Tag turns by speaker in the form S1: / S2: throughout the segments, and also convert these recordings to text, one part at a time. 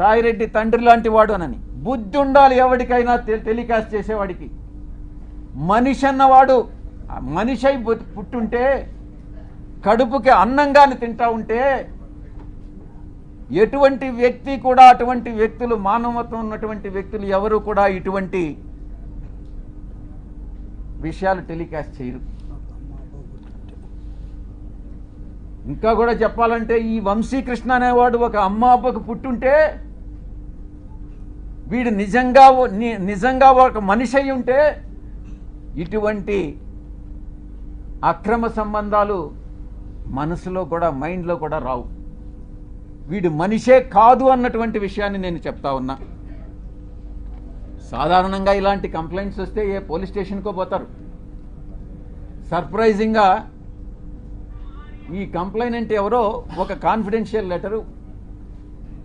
S1: సాయిరెడ్డి తండ్రి లాంటి వాడు అనని. బుద్ధి ఉండాలి ఎవరికైనా టెలికాస్ట్ చేసేవాడికి. మనిషి అన్నవాడు మనిషి అయి పుట్టుంటే, కడుపుకి అన్నంగాని తింటా ఉంటే, ఎటువంటి వ్యక్తి కూడా, అటువంటి వ్యక్తులు, మానవత్వం ఉన్నటువంటి వ్యక్తులు ఎవరు కూడా ఇటువంటి విషయాలు టెలికాస్ట్ చేయరు. ఇంకా కూడా చెప్పాలంటే, ఈ వంశీకృష్ణ అనేవాడు ఒక అమ్మ అబ్బకు పుట్టుంటే, వీడు నిజంగా ఒక మనిషి అయి ఉంటే ఇటువంటి అక్రమ సంబంధాలు మనసులో కూడా, మైండ్లో కూడా రావు. వీడు మనిషే కాదు అన్నటువంటి విషయాన్ని నేను చెప్తా ఉన్నా. సాధారణంగా ఇలాంటి కంప్లైంట్స్ వస్తే ఏ పోలీస్ స్టేషన్కో పోతారు. సర్ప్రైజింగ్గా ఈ కంప్లైనెంట్ ఎవరో ఒక కాన్ఫిడెన్షియల్ లెటరు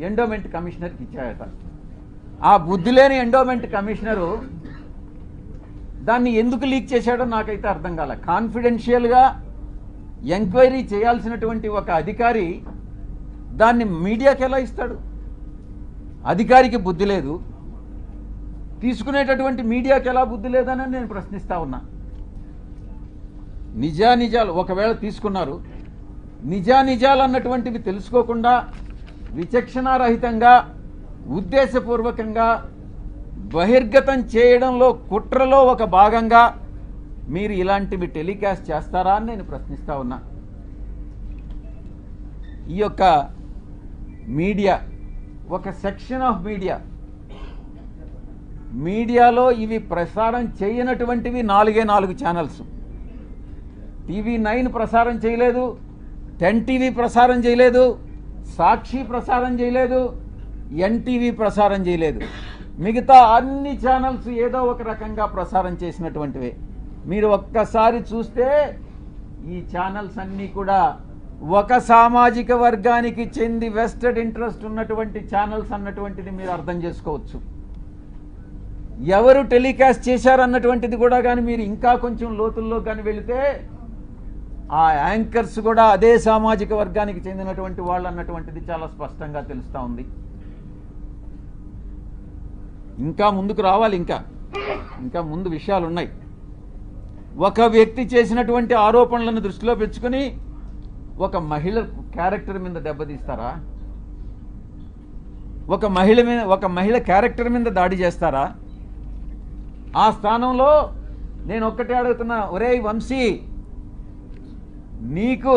S1: ఎండోమెంట్ కమిషనర్కి ఇచ్చాయట. ఆ బుద్ధి లేని ఎండోమెంట్ కమిషనరు దాన్ని ఎందుకు లీక్ చేశాడో నాకైతే అర్థం కాల. కాన్ఫిడెన్షియల్గా ఎంక్వైరీ చేయాల్సినటువంటి ఒక అధికారి దాన్ని మీడియాకి ఎలా ఇస్తాడు? అధికారికి బుద్ధి లేదు, తీసుకునేటటువంటి మీడియాకి ఎలా బుద్ధి లేదని నేను ప్రశ్నిస్తా ఉన్నా. నిజానిజాలు ఒకవేళ తీసుకున్నారు, నిజానిజాలు అన్నటువంటివి తెలుసుకోకుండా విచక్షణారహితంగా ఉద్దేశపూర్వకంగా బహిర్గతం చేయడంలో, కుట్రలో ఒక భాగంగా మీరు ఇలాంటివి టెలికాస్ట్ చేస్తారా అని నేను ప్రశ్నిస్తా ఉన్నా. ఈ యొక్క మీడియా, ఒక సెక్షన్ ఆఫ్ మీడియాలో ఇవి ప్రసారం చేయనటువంటివి 4 ఛానల్స్. TV9 ప్రసారం చేయలేదు, 10 TV ప్రసారం చేయలేదు, సాక్షి ప్రసారం చేయలేదు, NTV ప్రసారం చేయలేదు. మిగతా అన్ని ఛానల్స్ ఏదో ఒక రకంగా ప్రసారం చేసినటువంటివే. మీరు ఒక్కసారి చూస్తే ఈ ఛానల్స్ అన్నీ కూడా ఒక సామాజిక వర్గానికి చెంది వెస్టెడ్ ఇంట్రెస్ట్ ఉన్నటువంటి ఛానల్స్ అన్నటువంటిది మీరు అర్థం చేసుకోవచ్చు. ఎవరు టెలికాస్ట్ చేశారన్నటువంటిది కూడా కానీ మీరు ఇంకా కొంచెం లోతుల్లో కానీ వెళితే ఆ యాంకర్స్ కూడా అదే సామాజిక వర్గానికి చెందినటువంటి వాళ్ళు అన్నటువంటిది చాలా స్పష్టంగా తెలుస్తూ ఉంది. ఇంకా ముందుకు రావాలి, ఇంకా ముందు విషయాలు ఉన్నాయి. ఒక వ్యక్తి చేసినటువంటి ఆరోపణలను దృష్టిలో పెంచుకొని ఒక మహిళ క్యారెక్టర్ మీద దెబ్బతీస్తారా? ఒక మహిళ క్యారెక్టర్ మీద దాడి చేస్తారా? ఆ స్థానంలో నేను ఒక్కటే అడుగుతున్నా, ఒరేయ్ వంశీ, నీకు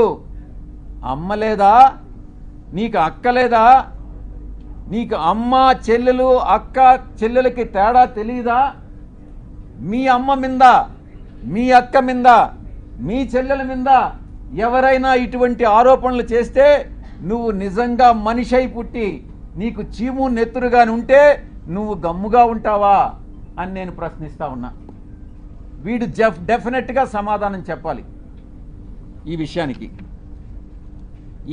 S1: అమ్మ లేదా? నీకు అక్క లేదా? నీకు అమ్మ చెల్లెలు, అక్క చెల్లెలకి తేడా తెలియదా? మీ అమ్మ మీద, మీ అక్క మీద, మీ చెల్లెల మీద ఎవరైనా ఇటువంటి ఆరోపణలు చేస్తే నువ్వు నిజంగా మనిషి అయి పుట్టి నీకు చీము నెత్తురుగాని ఉంటే నువ్వు గమ్ముగా ఉంటావా అని నేను ప్రశ్నిస్తా ఉన్నా. వీడు డెఫినెట్గా సమాధానం చెప్పాలి ఈ విషయానికి.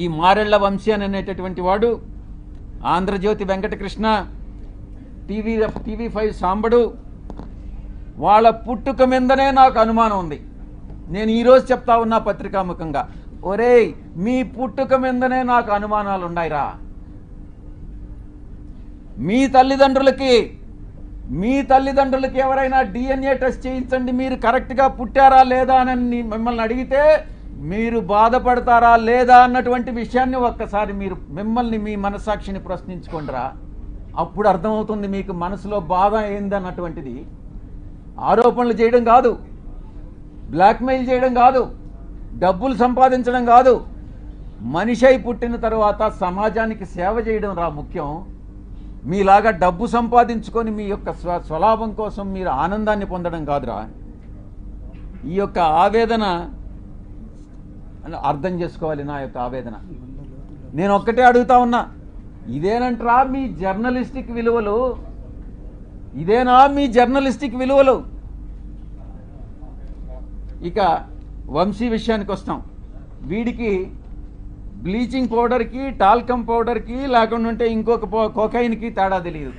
S1: ఈ మారెళ్ల వంశీ అనేటటువంటి వాడు, ఆంధ్రజ్యోతి వెంకటకృష్ణ, TV5 సాంబడు, వాళ్ళ పుట్టుక మీదనే నాకు అనుమానం ఉంది. నేను ఈరోజు చెప్తా ఉన్నా పత్రికాముఖంగా, ఒరేయ్ మీ పుట్టుక మీదనే నాకు అనుమానాలు ఉన్నాయిరా. మీ తల్లిదండ్రులకి ఎవరైనా DNA టెస్ట్ చేయించండి, మీరు కరెక్ట్గా పుట్టారా లేదా అని మిమ్మల్ని అడిగితే మీరు బాధపడతారా లేదా అన్నటువంటి విషయాన్ని ఒక్కసారి మీరు మిమ్మల్ని, మీ మనస్సాక్షిని ప్రశ్నించుకోండిరా. అప్పుడు అర్థమవుతుంది మీకు మనసులో బాధ ఏందన్నటువంటిది. ఆరోపణలు చేయడం కాదు, బ్లాక్మెయిల్ చేయడం కాదు, డబ్బులు సంపాదించడం కాదు, మనిషి అయి పుట్టిన తర్వాత సమాజానికి సేవ చేయడం రా ముఖ్యం. మీలాగా డబ్బు సంపాదించుకొని మీ యొక్క స్వలాభం కోసం మీరు ఆనందాన్ని పొందడం కాదురా. ఈ యొక్క ఆవేదన అర్థం చేసుకోవాలి, నా యొక్క ఆవేదన. నేను ఒక్కటే అడుగుతా ఉన్నా, ఇదేనంటరా మీ జర్నలిస్టిక్ విలువలు? ఇదేనా మీ జర్నలిస్టిక్ విలువలు? ఇక వంశీ విషయానికి వస్తాం. వీడికి బ్లీచింగ్ పౌడర్కి, టాల్కమ్ పౌడర్కి, లేకుండా ఉంటే ఇంకొక కోకైన్కి తేడా తెలియదు.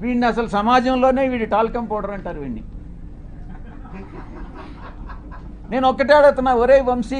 S1: వీడిని అసలు సమాజంలోనే వీడి టాల్కమ్ పౌడర్ అంటారు వీడిని. నేను ఒక్కటే అడుగుతున్నా, ఒరే వంశీ,